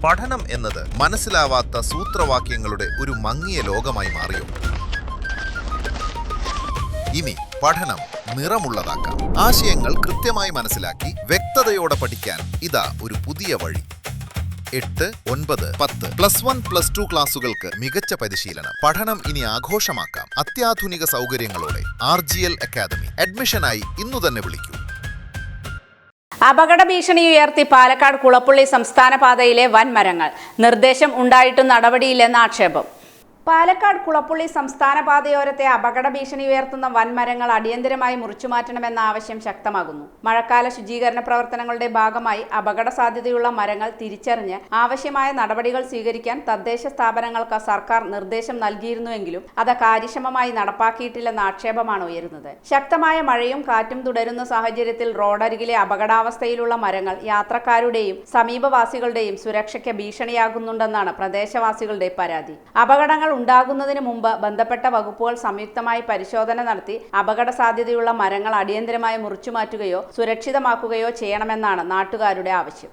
പഠനം എന്നത് മനസ്സിലാവാത്ത സൂത്രവാക്യങ്ങളുടെ ഒരു മങ്ങിയ ലോകമായി മാറിയോ? ഇനി പഠനം നിറമുള്ളതാക്കാം. ആശയങ്ങൾ കൃത്യമായി മനസ്സിലാക്കി വ്യക്തതയോടെ പഠിക്കാൻ ഇതാ ഒരു പുതിയ വഴി. 8, 9, 10 +1, +2 ക്ലാസുകൾക്ക് മികച്ച പരിശീലനം. പഠനം ഇനി ആഘോഷമാക്കാം. അത്യാധുനിക സൗകര്യങ്ങളോടെ RGL അക്കാദമി. അഡ്മിഷനായി ഇന്നു തന്നെ വിളിക്കൂ. അപകട ഭീഷണി ഉയർത്തി പാലക്കാട് കുളപ്പുള്ളി സംസ്ഥാന പാതയിലെ വൻമരങ്ങൾ. നിർദ്ദേശം ഉണ്ടായിട്ടും നടപടിയില്ലെന്ന ആക്ഷേപം. പാലക്കാട് കുളപ്പുള്ളി സംസ്ഥാന പാതയോരത്തെ അപകട ഭീഷണി ഉയർത്തുന്ന വൻമരങ്ങൾ അടിയന്തരമായി മുറിച്ചുമാറ്റണമെന്ന ആവശ്യം ശക്തമാകുന്നു. മഴക്കാല ശുചീകരണ പ്രവർത്തനങ്ങളുടെ ഭാഗമായി അപകട സാധ്യതയുള്ള മരങ്ങൾ തിരിച്ചറിഞ്ഞ് ആവശ്യമായ നടപടികൾ സ്വീകരിക്കാൻ തദ്ദേശ സ്ഥാപനങ്ങൾക്ക് സർക്കാർ നിർദ്ദേശം നൽകിയിരുന്നുവെങ്കിലും അത് കാര്യക്ഷമമായി നടപ്പാക്കിയിട്ടില്ലെന്ന ആക്ഷേപമാണ് ഉയരുന്നത്. ശക്തമായ മഴയും കാറ്റും തുടരുന്ന സാഹചര്യത്തിൽ റോഡരികിലെ അപകടാവസ്ഥയിലുള്ള മരങ്ങൾ യാത്രക്കാരുടെയും സമീപവാസികളുടെയും സുരക്ഷയ്ക്ക് ഭീഷണിയാകുന്നുണ്ടെന്നാണ് പ്രദേശവാസികളുടെ പരാതി. അപകടങ്ങൾ ഉണ്ടാകുന്നതിന് മുമ്പ് ബന്ധപ്പെട്ട വകുപ്പുകൾ സംയുക്തമായി പരിശോധന നടത്തി അപകട സാധ്യതയുള്ള മരങ്ങൾ അടിയന്തരമായി മുറിച്ചുമാറ്റുകയോ സുരക്ഷിതമാക്കുകയോ ചെയ്യണമെന്നാണ് നാട്ടുകാരുടെ ആവശ്യം.